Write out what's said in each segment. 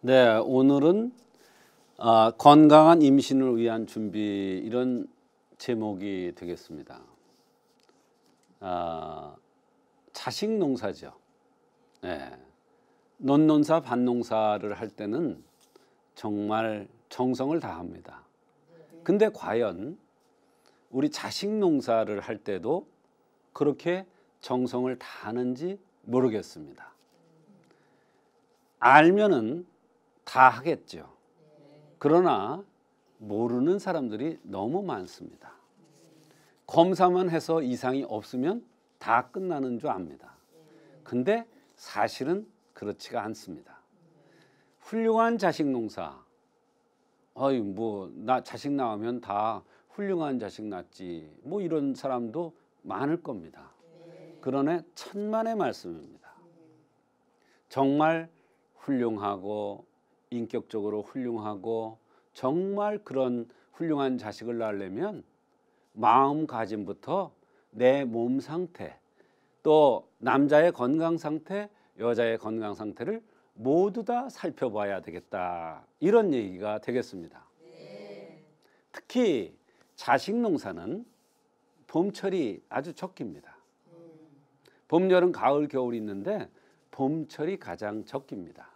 네, 오늘은 건강한 임신을 위한 준비 이런 제목이 되겠습니다. 자식 농사죠. 네. 논농사 밭농사를 할 때는 정말 정성을 다합니다. 근데 과연 우리 자식 농사를 할 때도 그렇게 정성을 다하는지 모르겠습니다. 알면은 다 하겠죠. 그러나 모르는 사람들이 너무 많습니다. 검사만 해서 이상이 없으면 다 끝나는 줄 압니다. 근데 사실은 그렇지가 않습니다. 훌륭한 자식 농사, 나 자식 낳으면 다 훌륭한 자식 낳지, 이런 사람도 많을 겁니다. 그러나 천만의 말씀입니다. 정말 훌륭하고 인격적으로 훌륭하고 정말 그런 훌륭한 자식을 낳으려면 마음가짐부터 내 몸 상태, 또 남자의 건강 상태, 여자의 건강 상태를 모두 다 살펴봐야 되겠다, 이런 얘기가 되겠습니다. 특히 자식 농사는 봄철이 아주 적깁니다. 봄, 여름, 가을, 겨울이 있는데 봄철이 가장 적깁니다.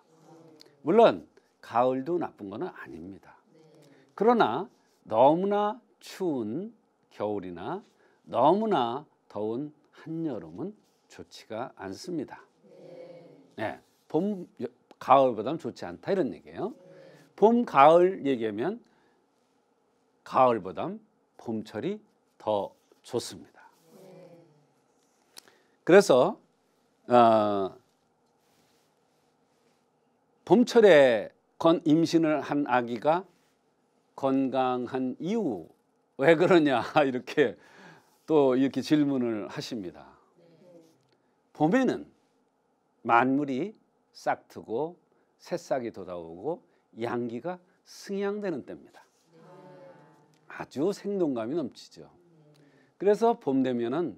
물론 가을도 나쁜 건 아닙니다. 그러나 너무나 추운 겨울이나 너무나 더운 한여름은 좋지가 않습니다. 네, 봄, 가을보다는 좋지 않다, 이런 얘기예요. 봄, 가을 얘기하면 가을보단 봄철이 더 좋습니다. 그래서 봄철에 임신을 한 아기가 건강한 이유, 왜 그러냐, 이렇게 또 이렇게 질문을 하십니다. 봄에는 만물이 싹트고 새싹이 돋아오고 양기가 승향되는 때입니다. 아주 생동감이 넘치죠. 그래서 봄 되면은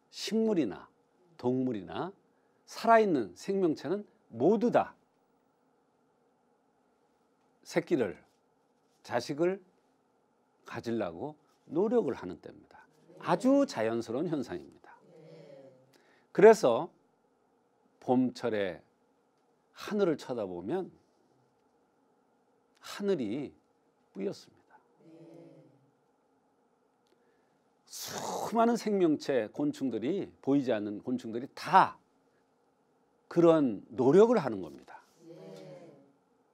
식물이나 동물이나 살아있는 생명체는 모두 다 자식을 가지려고 노력을 하는 때입니다. 아주 자연스러운 현상입니다. 그래서 봄철에 하늘을 쳐다보면 하늘이 뿌였습니다. 수많은 생명체, 곤충들이, 보이지 않는 곤충들이 다 그런 노력을 하는 겁니다.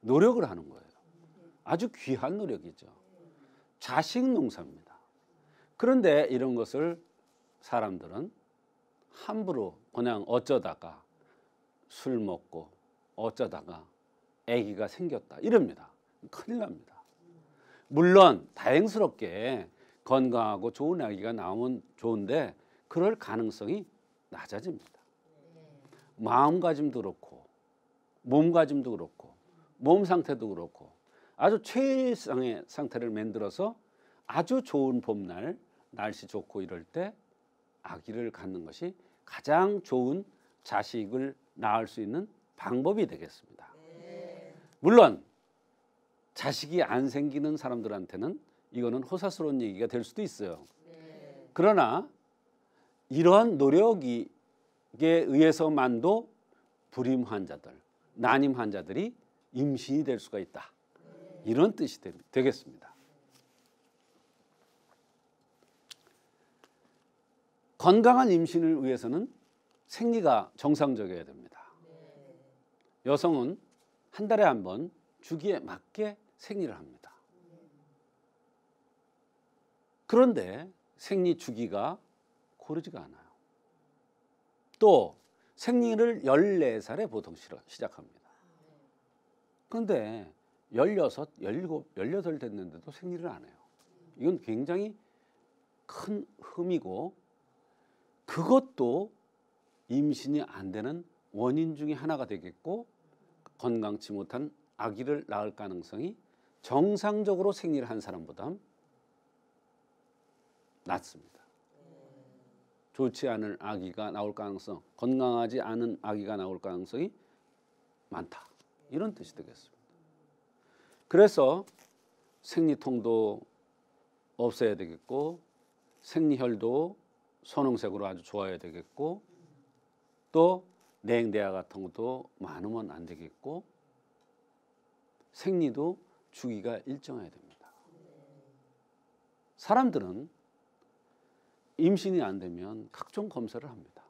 노력을 하는 거예요. 아주 귀한 노력이죠. 자식 농사입니다. 그런데 이런 것을 사람들은 함부로 그냥 어쩌다가 술 먹고 어쩌다가 아기가 생겼다, 이럽니다. 큰일 납니다. 물론 다행스럽게 건강하고 좋은 아기가 나오면 좋은데 그럴 가능성이 낮아집니다. 마음가짐도 그렇고 몸가짐도 그렇고 몸 상태도 그렇고 아주 최상의 상태를 만들어서 아주 좋은 봄날, 날씨 좋고 이럴 때 아기를 갖는 것이 가장 좋은 자식을 낳을 수 있는 방법이 되겠습니다. 물론 자식이 안 생기는 사람들한테는 이거는 호사스러운 얘기가 될 수도 있어요. 그러나 이러한 노력에 의해서만도 불임 환자들, 난임 환자들이 임신이 될 수가 있다, 이런 뜻이 되겠습니다. 건강한 임신을 위해서는 생리가 정상적이어야 됩니다. 여성은 한 달에 한 번 주기에 맞게 생리를 합니다. 그런데 생리 주기가 고르지가 않아요. 또 생리를 14살에 보통 시작합니다. 그런데 16, 17, 18 됐는데도 생리를 안 해요. 이건 굉장히 큰 흠이고, 그것도 임신이 안 되는 원인 중에 하나가 되겠고, 건강치 못한 아기를 낳을 가능성이 정상적으로 생리를 한 사람보다 낮습니다. 좋지 않은 아기가 나올 가능성, 건강하지 않은 아기가 나올 가능성이 많다, 이런 뜻이 되겠습니다. 그래서 생리통도 없애야 되겠고 생리혈도 선홍색으로 아주 좋아야 되겠고 또 냉대야 같은 것도 많으면 안 되겠고 생리도 주기가 일정해야 됩니다. 사람들은 임신이 안 되면 각종 검사를 합니다.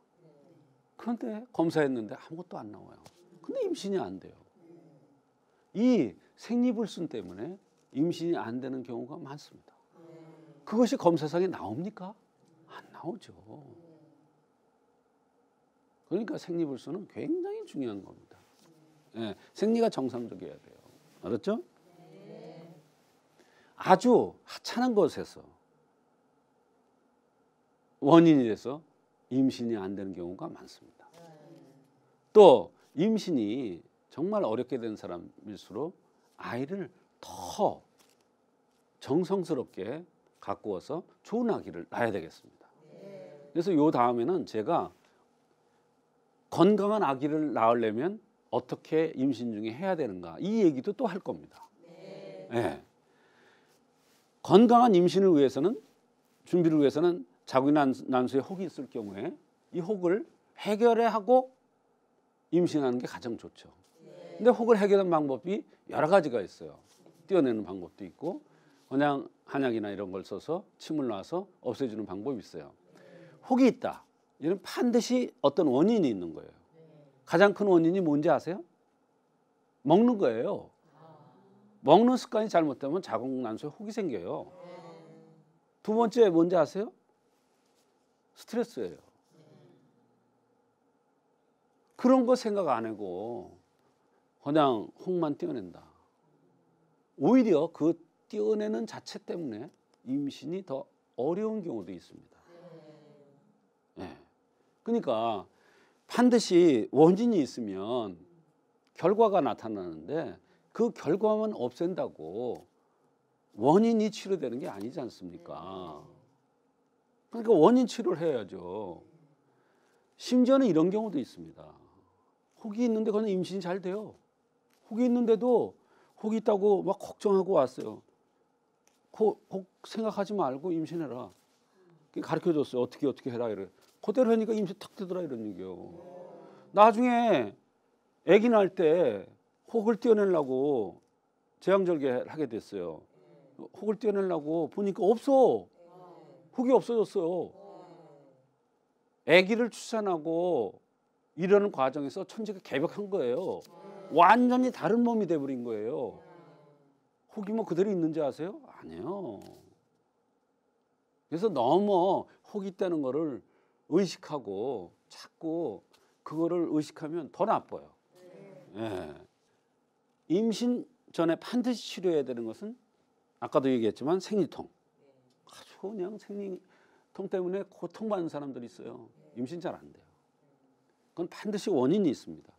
그런데 검사했는데 아무것도 안 나와요. 근데 임신이 안 돼요. 이 생리불순 때문에 임신이 안 되는 경우가 많습니다. 그것이 검사상에 나옵니까? 안 나오죠. 그러니까 생리불순은 굉장히 중요한 겁니다. 예, 생리가 정상적이어야 돼요. 알았죠? 아주 하찮은 것에서 원인이 돼서 임신이 안 되는 경우가 많습니다. 또 임신이 정말 어렵게 된 사람일수록 아이를 더 정성스럽게 가꾸어서 좋은 아기를 낳아야 되겠습니다. 그래서 요 다음에는 제가 건강한 아기를 낳으려면 어떻게 임신 중에 해야 되는가 이 얘기도 또 할 겁니다. 네. 건강한 임신을 위해서는 준비를 위해서는 자궁난수에 혹이 있을 경우에 이 혹을 해결하고 임신하는 게 가장 좋죠. 근데 혹을 해결하는 방법이 여러 가지가 있어요. 떼어내는 방법도 있고 그냥 한약이나 이런 걸 써서 침을 놔서 없애주는 방법이 있어요. 혹이 있다. 이는 반드시 어떤 원인이 있는 거예요. 가장 큰 원인이 뭔지 아세요? 먹는 거예요. 먹는 습관이 잘못되면 자궁난수에 혹이 생겨요. 두 번째 뭔지 아세요? 스트레스예요. 그런 거 생각 안 하고 그냥 혹만 떼어낸다. 오히려 그 떼어내는 자체 때문에 임신이 더 어려운 경우도 있습니다. 네. 그러니까 반드시 원인이 있으면 결과가 나타나는데 그 결과만 없앤다고 원인이 치료되는 게 아니지 않습니까? 그러니까 원인 치료를 해야죠. 심지어는 이런 경우도 있습니다. 혹이 있는데 그냥 임신이 잘 돼요. 혹이 있는데도 혹이 있다고 막 걱정하고 왔어요. 혹 생각하지 말고 임신해라. 가르쳐줬어요. 어떻게 해라 이래. 그대로 하니까 임신 탁 되더라 이런 얘기요. 나중에 아기 낳을 때 혹을 떼어내려고 제왕절개를 하게 됐어요. 혹을 떼어내려고 보니까 없어. 혹이 없어졌어요. 아기를 출산하고 이러는 과정에서 천지가 개벽한 거예요. 완전히 다른 몸이 돼버린 거예요. 혹이 뭐 그대로 있는지 아세요? 아니에요. 그래서 너무 혹이 있다는 거를 의식하고 자꾸 그거를 의식하면 더 나빠요. 예. 임신 전에 반드시 치료해야 되는 것은 아까도 얘기했지만 생리통. 아주 그냥 생리통 때문에 고통받는 사람들이 있어요. 임신 잘 안 돼요. 그건 반드시 원인이 있습니다.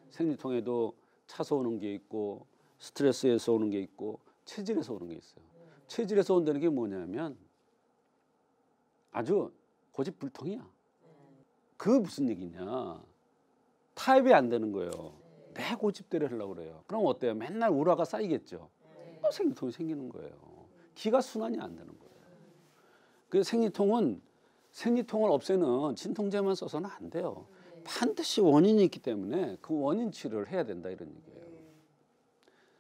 생리통에도 차서 오는 게 있고 스트레스에서 오는 게 있고 체질에서 오는 게 있어요. 체질에서 온다는 게 뭐냐면 아주 고집불통이야. 그게 무슨 얘기냐. 타협이 안 되는 거예요. 내 고집대로 하려고 그래요. 그럼 어때요? 맨날 우라가 쌓이겠죠. 또 생리통이 생기는 거예요. 기가 순환이 안 되는 거예요. 그 생리통을 없애는 진통제만 써서는 안 돼요. 반드시 원인이 있기 때문에 그 원인 치료를 해야 된다 이런 얘기예요.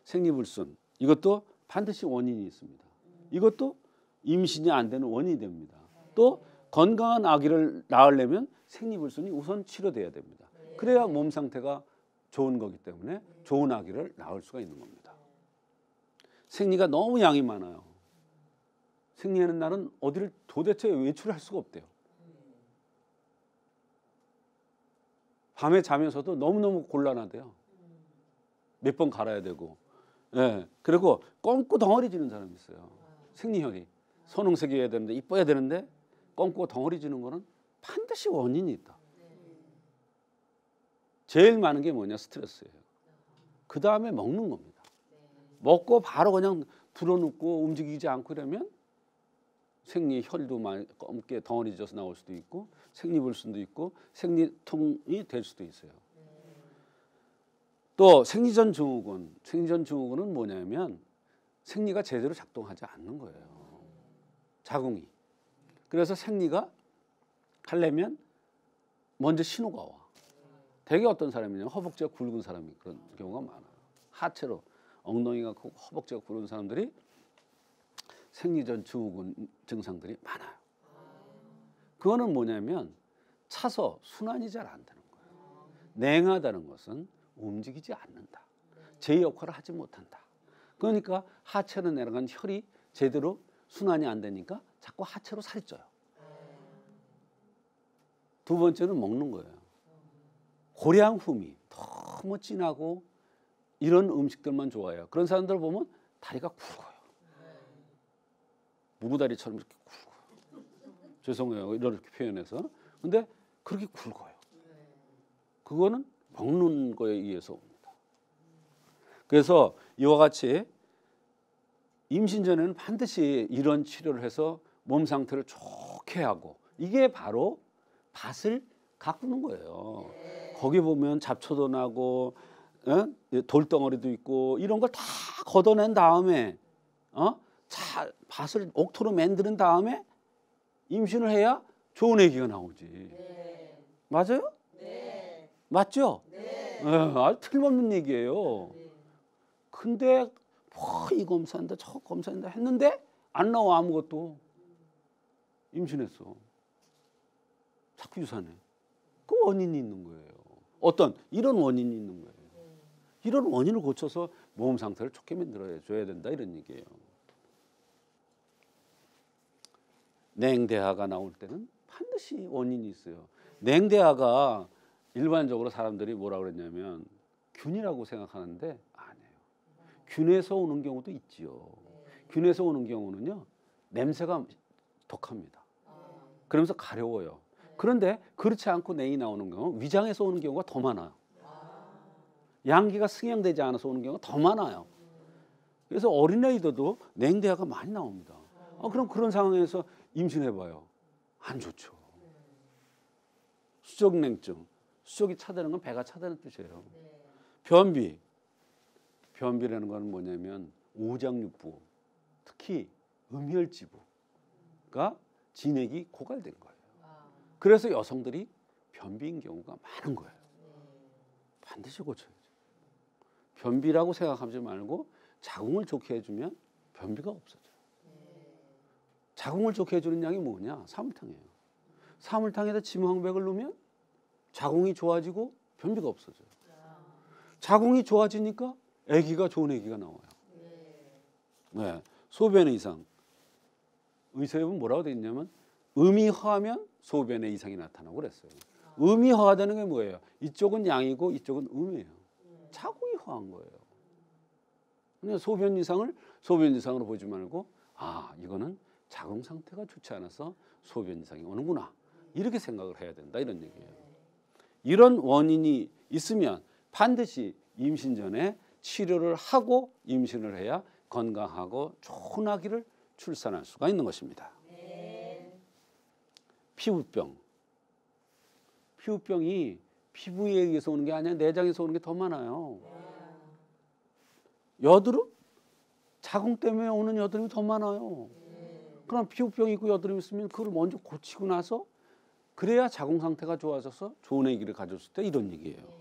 생리불순 이것도 반드시 원인이 있습니다. 이것도 임신이 안 되는 원인이 됩니다. 또 건강한 아기를 낳으려면 생리불순이 우선 치료돼야 됩니다. 그래야 몸 상태가 좋은 거기 때문에 좋은 아기를 낳을 수가 있는 겁니다. 생리가 너무 양이 많아요. 생리하는 날은 어디를 도대체 외출할 수가 없대요. 밤에 자면서도 너무너무 곤란하대요. 몇 번 갈아야 되고. 예. 그리고 껌고 덩어리 지는 사람이 있어요. 생리혈이. 선홍색이어야 되는데 이뻐야 되는데 껌고 덩어리 지는 거는 반드시 원인이 있다. 제일 많은 게 뭐냐? 스트레스예요. 그 다음에 먹는 겁니다. 먹고 바로 그냥 불어넣고 움직이지 않고 이러면 생리혈도 검게 덩어리 져서 나올 수도 있고 생리불순도 있고 생리통이 될 수도 있어요. 또 생리전 증후군. 생리전 증후군은 뭐냐면 생리가 제대로 작동하지 않는 거예요. 자궁이. 그래서 생리가 하려면 먼저 신호가 와. 되게 어떤 사람이냐면 허벅지가 굵은 사람이 그런 경우가 많아요. 하체로 엉덩이가 크고 허벅지가 굵은 사람들이 생리전 증후군 증상들이 많아요. 그거는 뭐냐면 차서 순환이 잘 안 되는 거예요. 냉하다는 것은 움직이지 않는다. 제 역할을 하지 못한다. 그러니까 하체로 내려간 혈이 제대로 순환이 안 되니까 자꾸 하체로 살이 쪄요. 두 번째는 먹는 거예요. 고량품이 너무 진하고 이런 음식들만 좋아해요. 그런 사람들 보면 다리가 굵어요. 무구다리처럼 이렇게 굵어요. 죄송해요. 이렇게 표현해서. 근데 그렇게 굵어요. 그거는 먹는 거에 의해서 옵니다. 그래서 이와 같이 임신 전에는 반드시 이런 치료를 해서 몸 상태를 좋게 하고 이게 바로 밭을 가꾸는 거예요. 거기 보면 잡초도 나고 돌덩어리도 있고 이런 걸 다 걷어낸 다음에 밭을 옥토로 만드는 다음에 임신을 해야 좋은 아기가 나오지. 네. 맞아요? 네. 맞죠? 네. 아주 틀림없는 얘기예요. 근데 뭐 이 검사한다 저 검사한다 했는데 안 나와 아무것도. 임신했어. 자꾸 유산해. 그 원인이 있는 거예요. 어떤 이런 원인이 있는 거예요. 이런 원인을 고쳐서 몸 상태를 좋게 만들어줘야 된다 이런 얘기예요. 냉대하가 나올 때는 반드시 원인이 있어요. 냉대하가 일반적으로 사람들이 뭐라 그랬냐면 균이라고 생각하는데 아니에요. 균에서 오는 경우도 있지요. 균에서 오는 경우는요 냄새가 독합니다. 그러면서 가려워요. 그런데 그렇지 않고 냉이 나오는 경우 위장에서 오는 경우가 더 많아요. 양기가 승형되지 않아서 오는 경우가 더 많아요. 그래서 어린아이들도 냉대하가 많이 나옵니다. 그럼 그런 상황에서 임신해봐요. 안 좋죠. 수족냉증. 수족이 차다는 건 배가 차다는 뜻이에요. 변비. 변비라는 건 뭐냐면 오장육부, 특히 음혈지부가 진액이 고갈된 거예요. 그래서 여성들이 변비인 경우가 많은 거예요. 반드시 고쳐야죠. 변비라고 생각하지 말고 자궁을 좋게 해주면 변비가 없어져요. 자궁을 좋게 해주는 약이 뭐냐? 사물탕이에요. 사물탕에다 지방백을 넣으면 자궁이 좋아지고 변비가 없어져요. 자궁이 좋아지니까 아기가 좋은 아기가 나와요. 네. 소변의 이상. 의사에 보면 뭐라고 되어 있냐면 음이 허하면 소변의 이상이 나타나고 그랬어요. 음이 허하다는 게 뭐예요? 이쪽은 양이고 이쪽은 음이에요. 자궁이 허한 거예요. 그냥 소변 이상으로 보지 말고 이거는 자궁 상태가 좋지 않아서 소변 이상이 오는구나. 이렇게 생각을 해야 된다 이런 얘기예요. 이런 원인이 있으면 반드시 임신 전에 치료를 하고 임신을 해야 건강하고 좋은 아기를 출산할 수가 있는 것입니다. 피부병. 피부병이 피부에 의해서 오는 게 아니라 내장에서 오는 게 더 많아요. 여드름? 자궁 때문에 오는 여드름이 더 많아요. 그럼 피부병이 있고 여드름이 있으면 그걸 먼저 고치고 나서 그래야 자궁 상태가 좋아져서 좋은 아기를 가졌을 때 이런 얘기예요.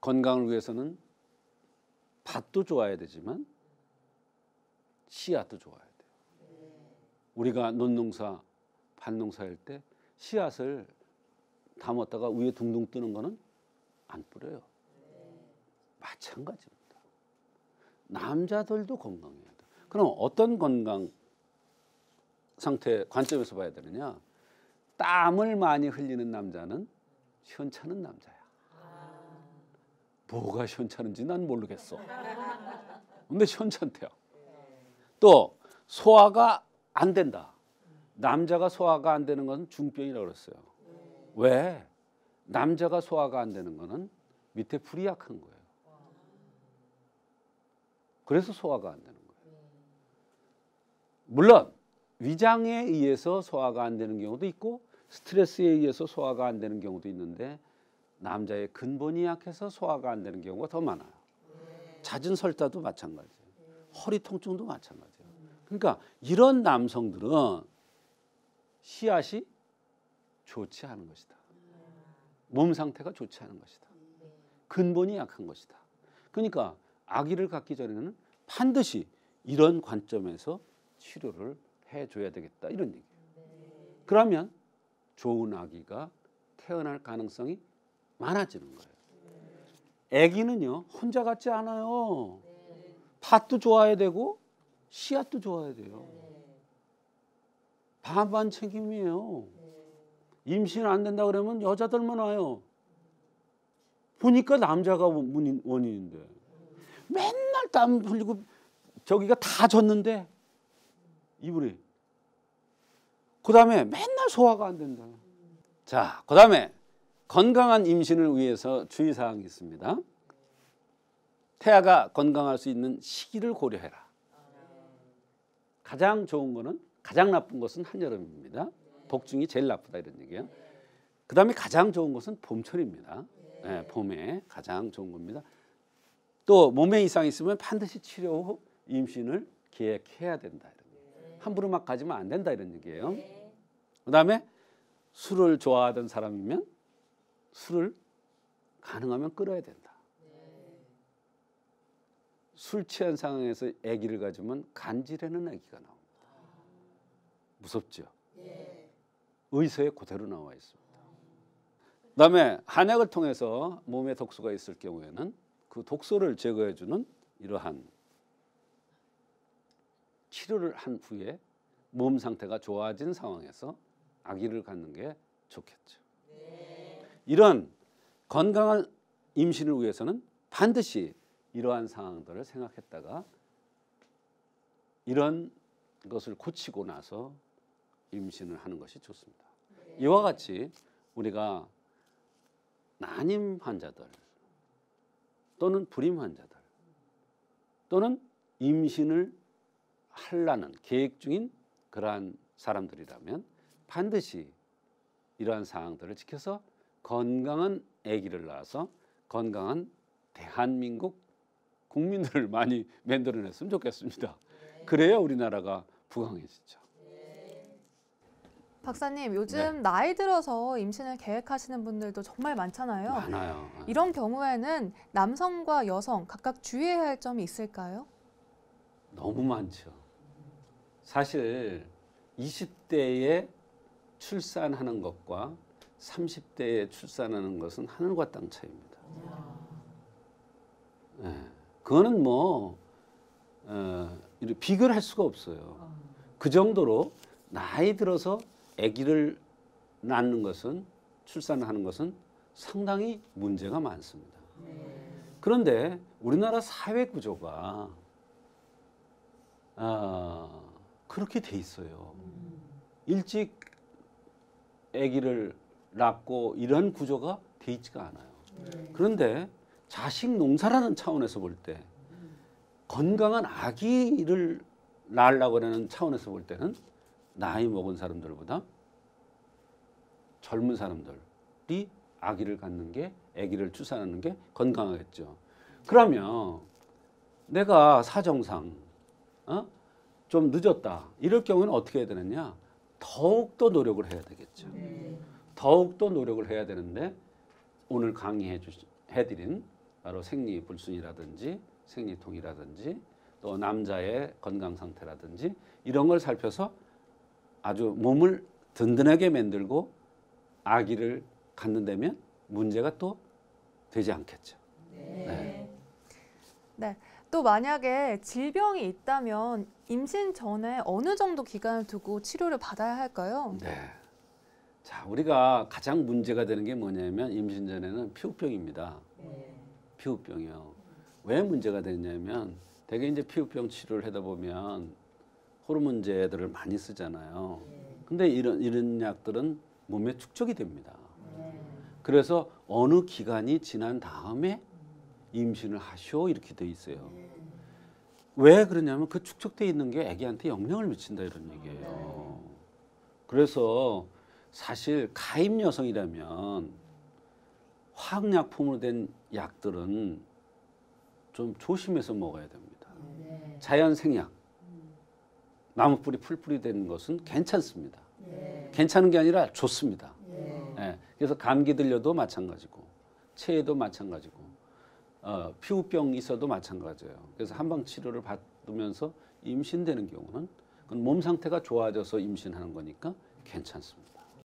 건강을 위해서는 밭도 좋아야 되지만 씨앗도 좋아야 돼요. 우리가 논농사, 밭농사 할 때 씨앗을 담았다가 위에 둥둥 뜨는 거는 안 뿌려요. 마찬가지입니다. 남자들도 건강해야 돼. 그럼 어떤 건강 상태 관점에서 봐야 되느냐? 땀을 많이 흘리는 남자는 시원찮은 남자야. 뭐가 시원찮은지 난 모르겠어. 근데 시원찮대요. 또 소화가 안 된다. 남자가 소화가 안 되는 건 중병이라고 그랬어요. 왜? 남자가 소화가 안 되는 거는 밑에 불이 약한 거예요. 그래서 소화가 안 되는 거예요. 물론 위장에 의해서 소화가 안 되는 경우도 있고 스트레스에 의해서 소화가 안 되는 경우도 있는데 남자의 근본이 약해서 소화가 안 되는 경우가 더 많아요. 잦은 설사도 마찬가지예요. 허리 통증도 마찬가지예요. 그러니까 이런 남성들은 씨앗이 좋지 않은 것이다. 몸 상태가 좋지 않은 것이다. 근본이 약한 것이다. 그러니까 아기를 갖기 전에는 반드시 이런 관점에서 치료를 해줘야 되겠다 이런 얘기예요. 그러면 좋은 아기가 태어날 가능성이 많아지는 거예요. 아기는요 혼자 같지 않아요. 밭도 좋아야 되고 씨앗도 좋아야 돼요. 반반 책임이에요. 임신 안 된다 그러면 여자들만 와요. 보니까 남자가 원인인데 맨날 땀 흘리고 저기가 다 젖는데 이불이 그 다음에 맨날 소화가 안 된다. 자, 그 다음에 건강한 임신을 위해서 주의사항이 있습니다. 태아가 건강할 수 있는 시기를 고려해라. 가장 좋은 거는 가장 나쁜 것은 한여름입니다. 복중이 제일 나쁘다 이런 얘기예요. 그 다음에 가장 좋은 것은 봄철입니다. 네, 봄에 가장 좋은 겁니다. 또 몸에 이상이 있으면 반드시 치료 후 임신을 계획해야 된다. 함부로 막 가지면 안 된다 이런 얘기예요. 그 다음에 술을 좋아하던 사람이면 술을 가능하면 끊어야 된다. 술 취한 상황에서 아기를 가지면 간질에는 아기가 나옵니다. 무섭죠? 의서에 그대로 나와 있습니다. 그다음에 한약을 통해서 몸에 독소가 있을 경우에는 그 독소를 제거해주는 이러한 치료를 한 후에 몸 상태가 좋아진 상황에서 아기를 갖는 게 좋겠죠. 이런 건강한 임신을 위해서는 반드시 이러한 상황들을 생각했다가 이런 것을 고치고 나서 임신을 하는 것이 좋습니다. 이와 같이 우리가 난임 환자들 또는 불임 환자들 또는 임신을 하려는 계획 중인 그러한 사람들이라면 반드시 이러한 사항들을 지켜서 건강한 아기를 낳아서 건강한 대한민국 국민들을 많이 만들어냈으면 좋겠습니다. 그래야 우리나라가 부강해지죠. 박사님, 요즘 나이 들어서 임신을 계획하시는 분들도 정말 많잖아요. 많아요. 이런 경우에는 남성과 여성 각각 주의해야 할 점이 있을까요? 너무 많죠. 사실 20대에 출산하는 것과 30대에 출산하는 것은 하늘과 땅 차이입니다. 네. 그거는 뭐 비교를 할 수가 없어요. 그 정도로 나이 들어서 아기를 낳는 것은 출산하는 것은 상당히 문제가 많습니다. 그런데 우리나라 사회 구조가 그렇게 돼 있어요. 일찍 아기를 낳고 이런 구조가 돼 있지가 않아요. 그런데 자식 농사라는 차원에서 볼 때 건강한 아기를 낳으려고 하는 차원에서 볼 때는 나이 먹은 사람들보다 젊은 사람들이 아기를 갖는 게 아기를 출산하는 게 건강하겠죠. 그러면 내가 사정상 좀 늦었다 이럴 경우는 어떻게 해야 되느냐? 더욱더 노력을 해야 되겠죠. 더욱더 노력을 해야 되는데 오늘 강의해드린 바로 생리불순이라든지 생리통이라든지 또 남자의 건강 상태라든지 이런 걸 살펴서 아주 몸을 든든하게 만들고 아기를 갖는다면 문제가 또 되지 않겠죠. 네. 또 만약에 질병이 있다면 임신 전에 어느 정도 기간을 두고 치료를 받아야 할까요? 네. 자, 우리가 가장 문제가 되는 게 뭐냐면 임신 전에는 피부병입니다. 피부병이요. 왜 문제가 되냐면 대개 이제 피부병 치료를 하다 보면 호르몬제들을 많이 쓰잖아요. 근데 이런 약들은 몸에 축적이 됩니다. 그래서 어느 기간이 지난 다음에 임신을 하시오 이렇게 돼 있어요. 왜 그러냐면 그 축적돼 있는 게 아기한테 영향을 미친다 이런 얘기예요. 그래서 사실 가임 여성이라면 화학약품으로 된 약들은 좀 조심해서 먹어야 됩니다. 네. 자연 생약, 나무 뿌리, 풀 뿌리 된 것은 괜찮습니다. 네. 괜찮은 게 아니라 좋습니다. 네. 예, 그래서 감기 들려도 마찬가지고, 체에도 마찬가지고, 피부병 있어도 마찬가지예요. 그래서 한방 치료를 받으면서 임신되는 경우는 그건 몸 상태가 좋아져서 임신하는 거니까 괜찮습니다.